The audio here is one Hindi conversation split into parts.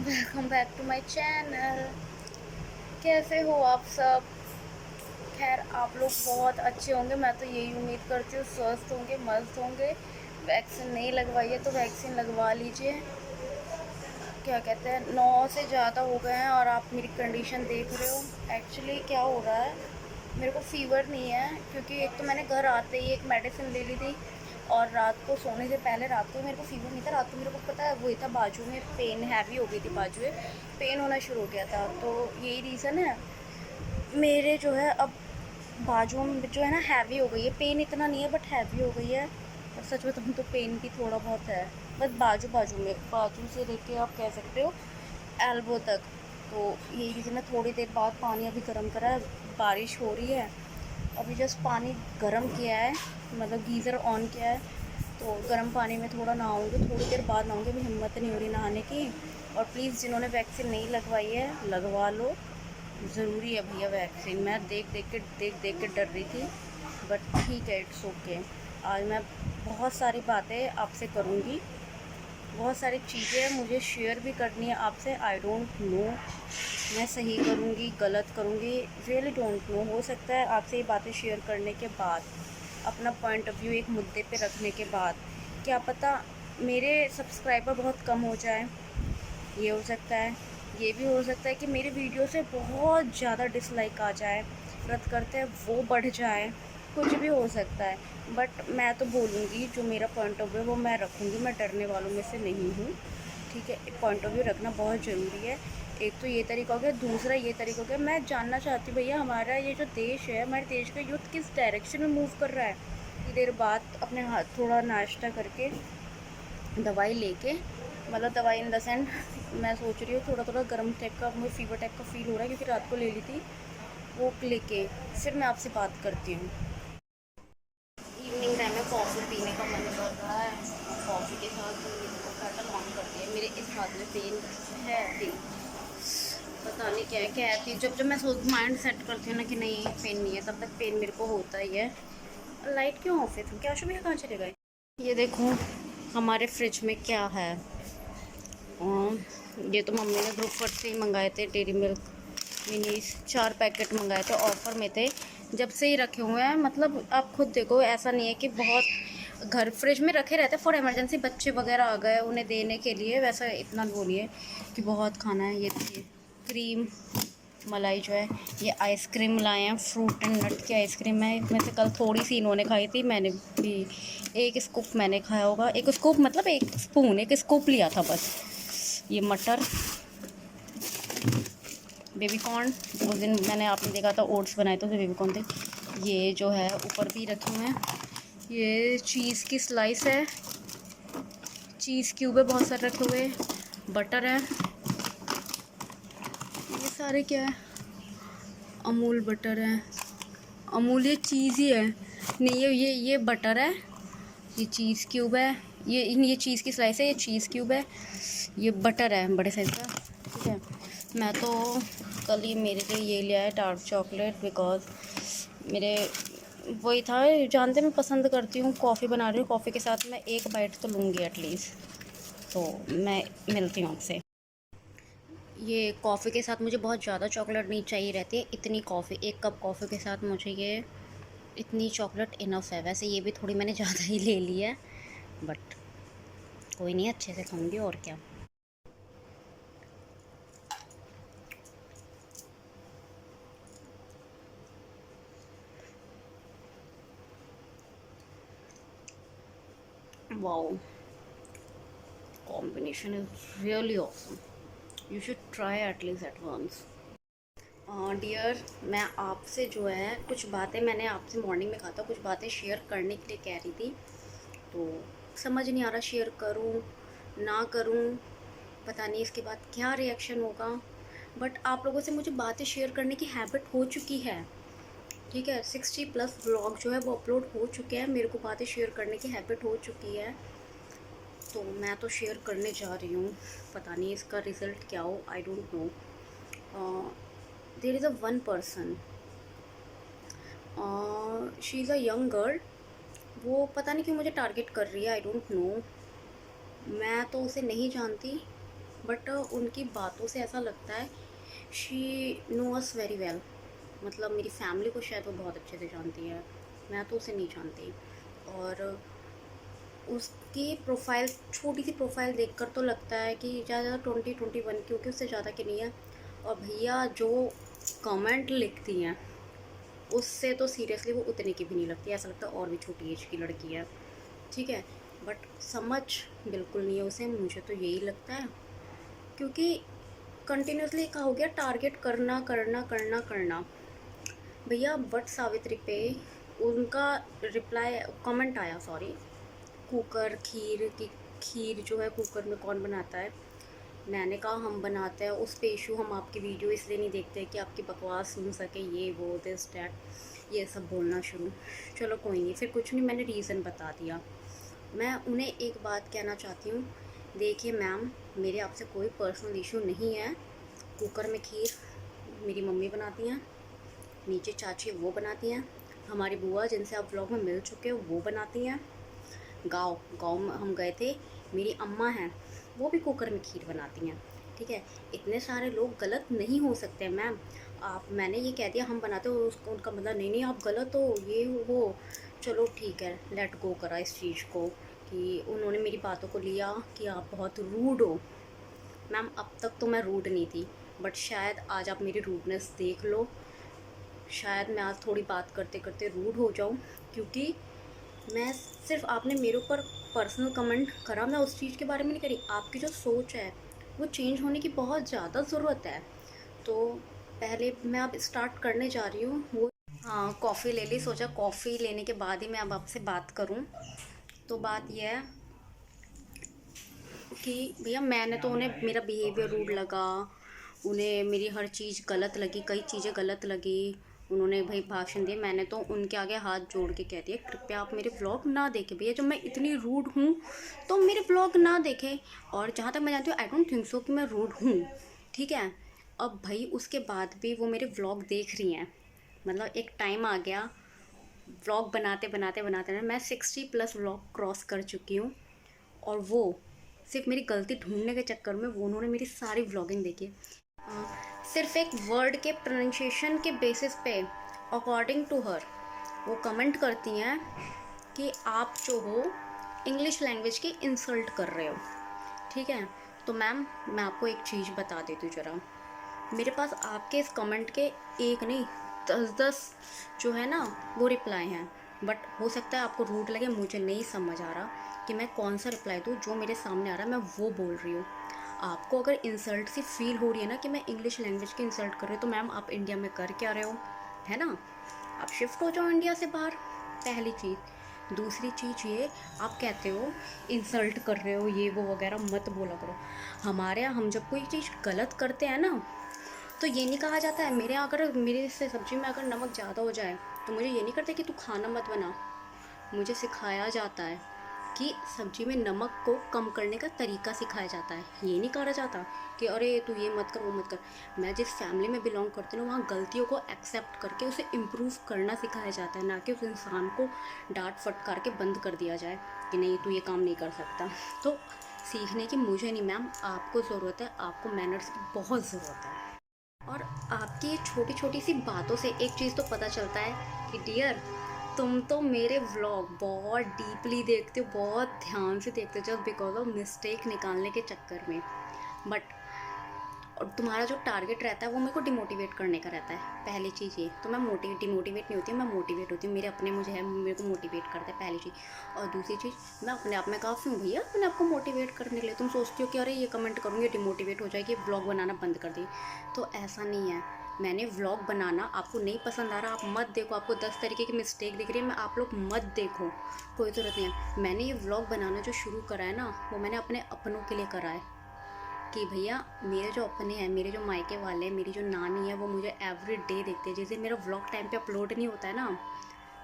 Welcome back to my channel. कैसे हो आप सब? खैर आप लोग बहुत अच्छे होंगे, मैं तो यही उम्मीद करती हूँ। स्वस्थ होंगे, मस्त होंगे। वैक्सीन नहीं लगवाई है तो वैक्सीन लगवा लीजिए। क्या कहते हैं, 9 से ज़्यादा हो गए हैं और आप मेरी कंडीशन देख रहे हो। एक्चुअली क्या हो रहा है, मेरे को फ़ीवर नहीं है क्योंकि एक तो मैंने घर आते ही एक मेडिसिन ले ली थी और रात को सोने से पहले रात को मेरे को फ़ीवर नहीं था। रात को मेरे को पता है वही था, बाजू में पेन हैवी हो गई थी, बाजू में पेन होना शुरू हो गया था। तो यही रीज़न है मेरे जो है अब बाजू में जो है ना हैवी हो गई है। पेन इतना नहीं है बट हैवी हो गई है। और सच बताऊँ तो पेन भी थोड़ा बहुत है, बस बाजू बाजू में, बाजू से लेके आप कह सकते हो एल्बो तक। तो यही रीज़न है। थोड़ी देर बाद पानी अभी गर्म करा है, बारिश हो रही है, अभी जस्ट पानी गर्म किया है, मतलब गीज़र ऑन किया है। तो गर्म पानी में थोड़ा नहाऊंगी, थोड़ी देर बाद नहाऊंगी, अभी हिम्मत नहीं हो रही नहाने की। और प्लीज़ जिन्होंने वैक्सीन नहीं लगवाई है लगवा लो, ज़रूरी है भैया वैक्सीन। मैं देख देख के डर रही थी, बट ठीक है, इट्स ओके। आज मैं बहुत सारी बातें आपसे करूँगी, बहुत सारी चीज़ें मुझे शेयर भी करनी है आपसे। आई डोंट नो मैं सही करूँगी गलत करूँगी, रियली डोंट नो। हो सकता है आपसे ये बातें शेयर करने के बाद, अपना पॉइंट ऑफ व्यू एक मुद्दे पे रखने के बाद, क्या पता मेरे सब्सक्राइबर बहुत कम हो जाए, ये हो सकता है। ये भी हो सकता है कि मेरे वीडियो से बहुत ज़्यादा डिसलाइक आ जाए, रद्द करते हैं वो बढ़ जाए, कुछ भी हो सकता है। बट मैं तो बोलूँगी जो मेरा पॉइंट ऑफ व्यू वो मैं रखूँगी। मैं डरने वालों में से नहीं हूँ, ठीक है। पॉइंट ऑफ व्यू रखना बहुत ज़रूरी है। एक तो ये तरीका हो गया, दूसरा ये तरीका हो गया, मैं जानना चाहती हूँ भैया हमारा ये जो देश है, हमारे देश का यूथ किस डायरेक्शन में मूव कर रहा है। थोड़ी देर बाद अपने हाथ थोड़ा नाश्ता करके दवाई लेके, मतलब दवाई इन द सेंस मैं सोच रही हूँ थोड़ा थोड़ा गर्म टाइप का, मुझे फीवर टाइप का फील हो रहा है क्योंकि रात को ले ली थी वो लेके, फिर मैं आपसे बात करती हूँ। इवनिंग टाइम में कॉफ़ी पीने का मन कर रहा है, कॉफ़ी के साथ कैटल ऑन कर दिया। मेरे इस हाथ में पेन है अभी, पता नहीं क्या है। कहती जब जब मैं सोच माइंड सेट करती हूँ ना कि नहीं पेन नहीं है, तब तक पेन मेरे को होता ही है। लाइट क्यों ऑफ है? तुम क्या शुभ कहाँ चले गए? ये देखो हमारे फ्रिज में क्या है। ये तो मम्मी ने ग्रुप फट से ही मंगाए थे, डेरी मिल्क मिनीस 4 पैकेट मंगाए थे, ऑफ़र में थे। जब से ही रखे हुए हैं, मतलब आप खुद देखो, ऐसा नहीं है कि बहुत घर फ्रिज में रखे रहते फॉर इमरजेंसी, बच्चे वगैरह आ गए उन्हें देने के लिए, वैसा इतना वो नहीं है कि बहुत खाना है। ये देखिए क्रीम मलाई जो है, ये आइसक्रीम लाए हैं, फ्रूट एंड नट की आइसक्रीम है। इसमें से कल थोड़ी सी इन्होंने खाई थी, मैंने भी एक स्कूप मैंने खाया होगा। एक स्कूप मतलब एक स्पून, एक स्कूप लिया था बस। ये मटर, बेबी कॉर्न, उस दिन मैंने आपने देखा था ओट्स बनाए थे, तो बेबी कॉर्न थे। ये जो है ऊपर भी रखे हुए हैं, ये चीज़ की स्लाइस है, चीज़ क्यूब है बहुत सारे रखे हुए, बटर है। ये सारे क्या है? अमूल बटर है, अमूल ये चीज़ ही है। नहीं ये बटर है, ये चीज़ क्यूब है, ये चीज़ की स्लाइस है, ये चीज़ क्यूब है, ये बटर है बड़े साइज़ का, ठीक है। मैं तो कल ही मेरे लिए ये लिया है डार्क चॉकलेट, बिकॉज मेरे वही था, जानते मैं पसंद करती हूँ कॉफ़ी बना रही हूँ, कॉफ़ी के साथ मैं एक बाइट तो लूँगी एटलीस्ट। तो मैं मिलती हूँ आपसे। ये कॉफ़ी के साथ मुझे बहुत ज़्यादा चॉकलेट नहीं चाहिए रहती है, इतनी कॉफ़ी, एक कप कॉफ़ी के साथ मुझे ये इतनी चॉकलेट इनफ है। वैसे ये भी थोड़ी मैंने ज़्यादा ही ले ली है, बट कोई नहीं, अच्छे से खाऊंगी और क्या। Wow, combination is really awesome, you should try at least at once. Dear, मैं आपसे जो है कुछ बातें मैंने आपसे मॉर्निंग में कहा था, कुछ बातें शेयर करने के लिए कह रही थी, तो समझ नहीं आ रहा शेयर करूं ना करूं, पता नहीं इसके बाद क्या रिएक्शन होगा। बट आप लोगों से मुझे बातें शेयर करने की हैबिट हो चुकी है, ठीक है। 60+ व्लॉग जो है वो अपलोड हो चुके हैं, मेरे को बातें शेयर करने की हैबिट हो चुकी है, तो मैं तो शेयर करने जा रही हूँ। पता नहीं इसका रिज़ल्ट क्या हो, I don't know. There is a one person, she is a young girl, वो पता नहीं क्यों मुझे टारगेट कर रही है, आई डोंट नो। मैं तो उसे नहीं जानती, बट उनकी बातों से ऐसा लगता है she know us very well. मतलब मेरी फैमिली को शायद वो बहुत अच्छे से जानती है, मैं तो उसे नहीं जानती। और उसकी प्रोफाइल, छोटी सी प्रोफाइल देखकर तो लगता है कि ज़्यादा 20-21 की होगी, उससे ज़्यादा की नहीं है। और भैया जो कमेंट लिखती हैं उससे तो सीरियसली वो उतने की भी नहीं लगती, ऐसा लगता है और भी छोटी एज की लड़की है। ठीक है, बट समझ बिल्कुल नहीं है उसे, मुझे तो यही लगता है। क्योंकि कंटिन्यूसली क्या हो गया, टारगेट करना करना करना करना। भैया वट सावित्री पे उनका रिप्लाई, कमेंट आया, सॉरी, कुकर खीर की, खीर जो है कुकर में कौन बनाता है। मैंने कहा हम बनाते हैं, उस पे इशू हम आपकी वीडियो इसलिए नहीं देखते कि आपकी बकवास सुन सके, ये वो दिस डैट, ये सब बोलना शुरू। चलो कोई नहीं, फिर कुछ नहीं, मैंने रीज़न बता दिया। मैं उन्हें एक बात कहना चाहती हूँ, देखिए मैम, मेरे आपसे कोई पर्सनल इशू नहीं है। कुकर में खीर मेरी मम्मी बनाती हैं, नीचे चाची वो बनाती हैं, हमारी बुआ जिनसे आप ब्लॉग में मिल चुके हो वो बनाती हैं। गाँव गाँव में हम गए थे, मेरी अम्मा हैं, वो भी कुकर में खीर बनाती हैं। ठीक है, इतने सारे लोग गलत नहीं हो सकते मैम। आप, मैंने ये कह दिया हम बनाते हो, उसको उनका मतलब नहीं नहीं आप गलत हो, ये वो। चलो ठीक है, लेट गो करा इस चीज़ को कि उन्होंने मेरी बातों को लिया कि आप बहुत रूड हो। मैम अब तक तो मैं रूड नहीं थी, बट शायद आज आप मेरी रूडनेस देख लो। शायद मैं आज थोड़ी बात करते करते रूड हो जाऊँ, क्योंकि मैं सिर्फ, आपने मेरे ऊपर पर्सनल कमेंट करा, मैं उस चीज़ के बारे में नहीं करी। आपकी जो सोच है वो चेंज होने की बहुत ज़्यादा ज़रूरत है। तो पहले मैं अब स्टार्ट करने जा रही हूँ वो, हाँ कॉफ़ी ले ली, सोचा कॉफ़ी लेने के बाद ही मैं अब आपसे बात करूँ। तो बात यह है कि भैया मैंने तो, उन्हें मेरा बिहेवियर रूड लगा, उन्हें मेरी हर चीज़ गलत लगी, कई चीज़ें गलत लगी। उन्होंने भाई भाषण दिए, मैंने तो उनके आगे हाथ जोड़ के कह दिया कृपया आप मेरे व्लॉग ना देखें। भैया जब मैं इतनी रूड हूँ तो मेरे व्लॉग ना देखें। और जहाँ तक मैं जानती हूँ, आई डोंट थिंक सो कि मैं रूड हूँ। ठीक है, अब भाई उसके बाद भी वो मेरे व्लॉग देख रही हैं। मतलब एक टाइम आ गया, व्लॉग बनाते बनाते बनाते मैं 60+ व्लॉग क्रॉस कर चुकी हूँ। और वो सिर्फ मेरी गलती ढूंढने के चक्कर में वो उन्होंने मेरी सारी व्लॉगिंग देखी है। सिर्फ एक वर्ड के प्रोनाउंसिएशन के बेसिस पे, अकॉर्डिंग टू हर, वो कमेंट करती हैं कि आप जो हो इंग्लिश लैंग्वेज की इंसल्ट कर रहे हो। ठीक है, तो मैम मैं आपको एक चीज़ बता देती हूँ ज़रा, मेरे पास आपके इस कमेंट के एक नहीं 10-10 जो है ना वो रिप्लाई हैं। बट हो सकता है आपको रूड लगे, मुझे नहीं समझ आ रहा कि मैं कौन सा रिप्लाई दूँ। जो मेरे सामने आ रहा है मैं वो बोल रही हूँ। आपको अगर इंसल्ट सी फील हो रही है ना कि मैं इंग्लिश लैंग्वेज की इंसल्ट कर रही हूँ, तो मैम आप इंडिया में कर क्या रहे हो, है ना। आप शिफ्ट हो जाओ इंडिया से बाहर, पहली चीज़। दूसरी चीज़ ये, आप कहते हो इंसल्ट कर रहे हो ये वो वगैरह मत बोला करो। हमारे यहाँ हम जब कोई चीज़ गलत करते हैं ना, तो ये नहीं कहा जाता है, मेरे यहाँ अगर मेरे से सब्ज़ी में अगर नमक ज़्यादा हो जाए तो मुझे ये नहीं करते कि तू खाना मत बना। मुझे सिखाया जाता है कि सब्ज़ी में नमक को कम करने का तरीका सिखाया जाता है। ये नहीं कहा जाता कि अरे तू ये मत कर वो मत कर। मैं जिस फैमिली में बिलोंग करती हूँ वहाँ गलतियों को एक्सेप्ट करके उसे इम्प्रूव करना सिखाया जाता है, ना कि उस इंसान को डांट फटकार के बंद कर दिया जाए कि नहीं तू ये काम नहीं कर सकता। तो सीखने की मुझे नहीं मैम, आपको ज़रूरत है, आपको मैनर्स की बहुत ज़रूरत है। और आपकी ये छोटी छोटी सी बातों से एक चीज़ तो पता चलता है कि डियर, तुम तो मेरे व्लॉग बहुत डीपली देखते हो, बहुत ध्यान से देखते हो, जस्ट बिकॉज ऑफ मिस्टेक निकालने के चक्कर में। बट और तुम्हारा जो टारगेट रहता है वो मेरे को डिमोटिवेट करने का रहता है, पहली चीज़ ये। तो मैं डिमोटिवेट नहीं होती, मैं मोटिवेट होती हूँ। मेरे अपने मुझे है, मेरे को मोटिवेट करता है, पहली चीज़। और दूसरी चीज़, मैं अपने आप में काफ़ी हूँ भैया अपने आप को मोटिवेट करने के लिए। तुम सोचती हो कि अरे ये कमेंट करूँगी डिमोटिवेट हो जाएगी, व्लॉग बनाना बंद कर दी, तो ऐसा नहीं है। मैंने व्लॉग बनाना, आपको नहीं पसंद आ रहा आप मत देखो, आपको 10 तरीके की मिस्टेक दिख रही है, मैं आप लोग मत देखो, कोई ज़रूरत नहीं है। मैंने ये व्लॉग बनाना जो शुरू करा है ना, वो मैंने अपने अपनों के लिए करा है कि भैया मेरे जो अपने हैं, मेरे जो मायके वाले हैं, मेरी जो नानी है, वो मुझे एवरी डे देखते हैं। जिस दिन मेरा व्लॉग टाइम पे अपलोड नहीं होता है ना,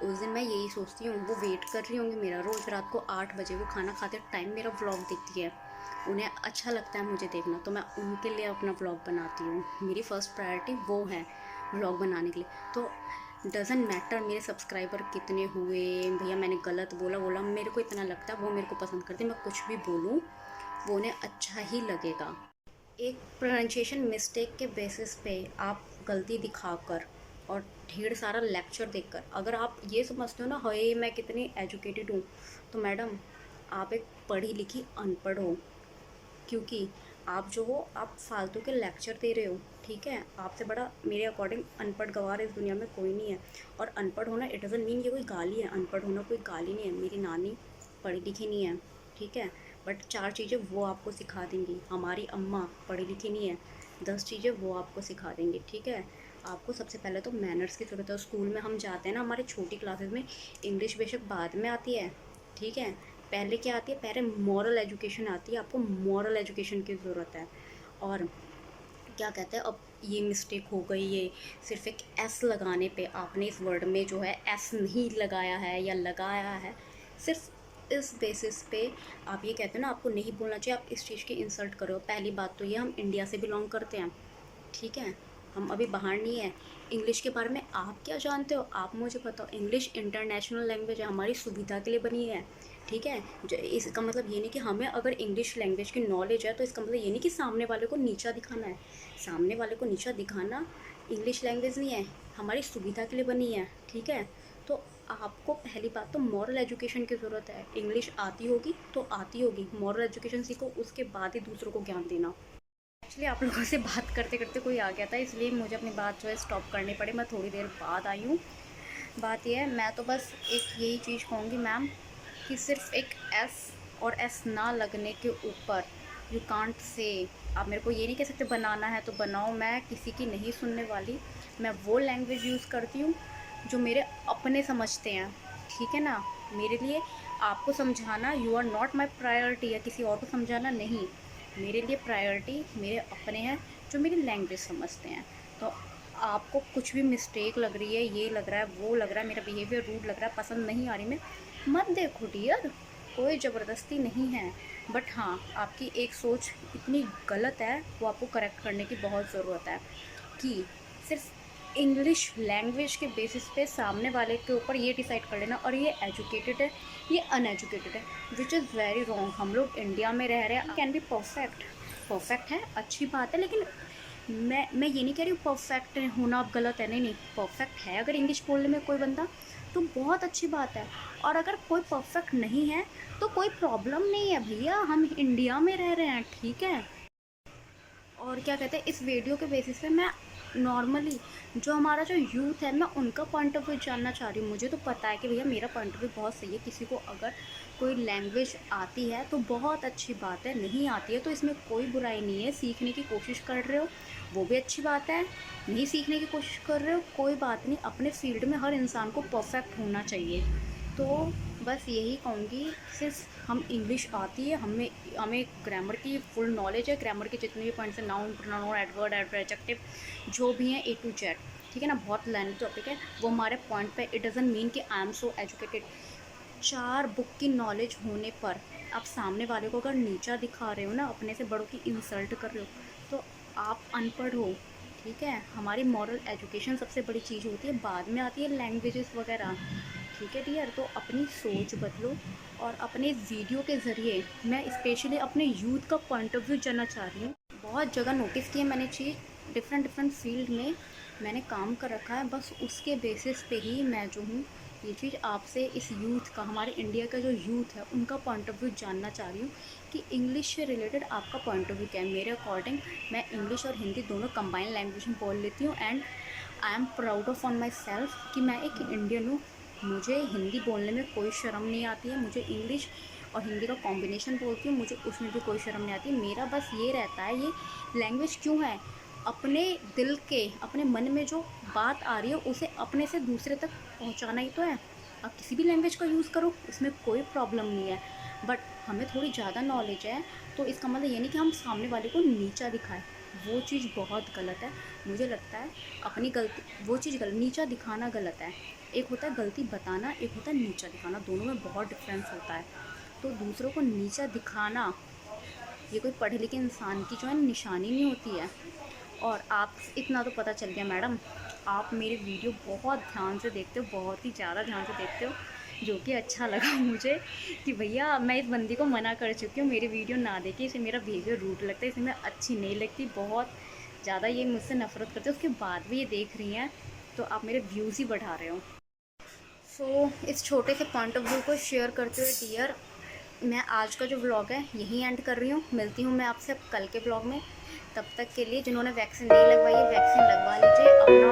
उस दिन मैं यही सोचती हूँ वो वेट कर रही होंगी मेरा। रोज़ रात को 8 बजे वो खाना खाते टाइम मेरा व्लॉग देखती है, उन्हें अच्छा लगता है मुझे देखना, तो मैं उनके लिए अपना व्लॉग बनाती हूँ। मेरी फ़र्स्ट प्रायोरिटी वो है व्लॉग बनाने के लिए। तो डज़न्ट मैटर मेरे सब्सक्राइबर कितने हुए, भैया मैंने गलत बोला बोला, मेरे को इतना लगता है वो मेरे को पसंद करते, मैं कुछ भी बोलूँ वो उन्हें अच्छा ही लगेगा। एक प्रोनाउंसिएशन मिस्टेक के बेसिस पे आप गलती दिखाकर और ढेर सारा लेक्चर देकर अगर आप ये समझते हो ना, हाय मैं कितनी एजुकेटेड हूँ, तो मैडम आप एक पढ़ी लिखी अनपढ़ हो। क्योंकि आप जो हो, आप फालतू के लेक्चर दे रहे हो। ठीक है, आपसे बड़ा मेरे अकॉर्डिंग अनपढ़ गवार इस दुनिया में कोई नहीं है। और अनपढ़ होना इट डजंट मीन ये कोई गाली है। अनपढ़ होना कोई गाली नहीं है। मेरी नानी पढ़ी लिखी नहीं है, ठीक है, बट 4 चीज़ें वो आपको सिखा देंगी। हमारी अम्मा पढ़ी लिखी नहीं है, 10 चीज़ें वो आपको सिखा देंगी। ठीक है, आपको सबसे पहले तो मैनर्स की ज़रूरत है। स्कूल में हम जाते हैं ना, हमारे छोटी क्लासेस में इंग्लिश बेशक बाद में आती है, ठीक है, पहले क्या आती है, पहले मॉरल एजुकेशन आती है। आपको मॉरल एजुकेशन की ज़रूरत है। और क्या कहते हैं, अब ये मिस्टेक हो गई, ये सिर्फ एक एस लगाने पे आपने इस वर्ड में जो है एस नहीं लगाया है या लगाया है, सिर्फ इस बेसिस पे आप ये कहते हो ना, आपको नहीं बोलना चाहिए, आप इस चीज़ की इंसल्ट करो। पहली बात तो ये, हम इंडिया से बिलोंग करते हैं, ठीक है, हम अभी बाहर नहीं है। इंग्लिश के बारे में आप क्या जानते हो, आप मुझे बताओ। इंग्लिश इंटरनेशनल लैंग्वेज है, हमारी सुविधा के लिए बनी है, ठीक है। इसका मतलब ये नहीं कि हमें अगर इंग्लिश लैंग्वेज की नॉलेज है तो इसका मतलब ये नहीं कि सामने वाले को नीचा दिखाना है। सामने वाले को नीचा दिखाना इंग्लिश लैंग्वेज नहीं है, हमारी सुविधा के लिए बनी है, ठीक है। तो आपको पहली बात तो मॉरल एजुकेशन की ज़रूरत है। इंग्लिश आती होगी तो आती होगी, मॉरल एजुकेशन सीखो, उसके बाद ही दूसरों को ज्ञान देना। एक्चुअली आप लोगों से बात करते करते कोई आ गया था, इसलिए मुझे अपनी बात जो है स्टॉप करनी पड़ी। मैं थोड़ी देर बाद आई हूँ। बात यह है, मैं तो बस एक यही चीज़ कहूँगी मैम, कि सिर्फ एक एस और एस ना लगने के ऊपर यू कांट से। आप मेरे को ये नहीं कह सकते बनाना है तो बनाओ, मैं किसी की नहीं सुनने वाली। मैं वो लैंग्वेज यूज़ करती हूँ जो मेरे अपने समझते हैं, ठीक है ना। मेरे लिए आपको समझाना, you are not my priority, या किसी और को समझाना नहीं। मेरे लिए प्रायोरिटी मेरे अपने हैं जो मेरी लैंग्वेज समझते हैं। तो आपको कुछ भी मिस्टेक लग रही है, ये लग रहा है, वो लग रहा है, मेरा बिहेवियर रूड लग रहा है, पसंद नहीं आ रही, मैं मत देखो डियर, कोई ज़बरदस्ती नहीं है। बट हाँ, आपकी एक सोच इतनी गलत है, वो आपको करेक्ट करने की बहुत ज़रूरत है। कि सिर्फ इंग्लिश लैंग्वेज के बेसिस पे सामने वाले के ऊपर ये डिसाइड कर लेना और ये एजुकेटेड है, ये अनएजुकेटेड है, विच इज़ वेरी रॉन्ग। हम लोग इंडिया में रह रहे हैं, कैन बी परफेक्ट, परफेक्ट है अच्छी बात है, लेकिन मैं ये नहीं कह रही हूँ परफेक्ट होना अब गलत है, नहीं नहीं, परफेक्ट है अगर इंग्लिश बोलने में कोई बंदा, तो बहुत अच्छी बात है। और अगर कोई परफेक्ट नहीं है तो कोई प्रॉब्लम नहीं है भैया, हम इंडिया में रह रहे हैं, ठीक है। और क्या कहते हैं, इस वीडियो के बेसिस पे मैं नॉर्मली जो हमारा जो यूथ है, मैं उनका पॉइंट ऑफ व्यू जानना चाह रही हूँ। मुझे तो पता है कि भैया मेरा पॉइंट ऑफ व्यू बहुत सही है, किसी को अगर कोई लैंग्वेज आती है तो बहुत अच्छी बात है, नहीं आती है तो इसमें कोई बुराई नहीं है। सीखने की कोशिश कर रहे हो वो भी अच्छी बात है, नहीं सीखने की कोशिश कर रहे हो कोई बात नहीं। अपने फील्ड में हर इंसान को परफेक्ट होना चाहिए। तो बस यही कहूँगी, सिर्फ हम इंग्लिश आती है, हमें ग्रामर की फुल नॉलेज है, ग्रामर के जितने भी पॉइंट्स हैं, नाउन प्रोनाउन एडवर्ड एडजेक्टिव जो भी हैं A to Z, ठीक है ना। बहुत लेंथी टॉपिक है वो, हमारे पॉइंट पे इट डजंट मीन कि I am so educated. 4 book की नॉलेज होने पर आप सामने वाले को अगर नीचा दिखा रहे हो ना, अपने से बड़ों की इंसल्ट कर रहे हो, तो आप अनपढ़ हो, ठीक है। हमारी मॉरल एजुकेशन सबसे बड़ी चीज़ होती है, बाद में आती है लैंग्वेजेस वगैरह, ठीक है डियर। तो अपनी सोच बदलो। और अपने वीडियो के ज़रिए मैं स्पेशली अपने यूथ का पॉइंट ऑफ व्यू जानना चाह रही हूँ। बहुत जगह नोटिस की है मैंने चीज़, डिफरेंट डिफरेंट फील्ड में मैंने काम कर रखा है, बस उसके बेसिस पे ही मैं जो हूँ ये चीज़ आपसे, इस यूथ का, हमारे इंडिया का जो यूथ है उनका पॉइंट ऑफ व्यू जानना चाह रही हूँ कि इंग्लिश से रिलेटेड आपका पॉइंट ऑफ व्यू क्या है। मेरे अकॉर्डिंग मैं इंग्लिश और हिंदी दोनों कंबाइन लैंग्वेज में बोल लेती हूँ, and I am proud of on my self कि मैं एक इंडियन हूँ। मुझे हिंदी बोलने में कोई शर्म नहीं आती है, मुझे इंग्लिश और हिंदी का कॉम्बिनेशन बोलती हूँ, मुझे उसमें भी कोई शर्म नहीं आती। मेरा बस ये रहता है, ये लैंग्वेज क्यों है, अपने दिल के, अपने मन में जो बात आ रही है उसे अपने से दूसरे तक पहुँचाना ही तो है। आप किसी भी लैंग्वेज का यूज़ करो, उसमें कोई प्रॉब्लम नहीं है। बट हमें थोड़ी ज़्यादा नॉलेज है तो इसका मतलब ये नहीं कि हम सामने वाले को नीचा दिखाएं, वो चीज़ बहुत गलत है। मुझे लगता है अपनी गलती, वो चीज़ गलत, नीचा दिखाना गलत है। एक होता है गलती बताना, एक होता है नीचा दिखाना, दोनों में बहुत डिफरेंस होता है। तो दूसरों को नीचा दिखाना ये कोई पढ़े लिखे इंसान की जो है निशानी नहीं होती है। और आप, इतना तो पता चल गया मैडम, आप मेरे वीडियो बहुत ध्यान से देखते हो, बहुत ही ज़्यादा ध्यान से देखते हो। जो कि अच्छा लगा मुझे कि भैया मैं इस बंदी को मना कर चुकी हूँ मेरी वीडियो ना देखे, इसे मेरा बिहेवियर रूड लगता है, इसे मैं अच्छी नहीं लगती, बहुत ज़्यादा ये मुझसे नफरत करते हैं, उसके बाद भी ये देख रही हैं, तो आप मेरे व्यूज़ ही बढ़ा रहे हो। सो इस छोटे से पॉइंट ऑफ व्यू को शेयर करते हुए डियर, मैं आज का जो व्लॉग है यहीं एंड कर रही हूँ। मिलती हूँ मैं आपसे अब कल के व्लॉग में। तब तक के लिए जिन्होंने वैक्सीन नहीं लगवाई है वैक्सीन लगवा लीजिए। अपना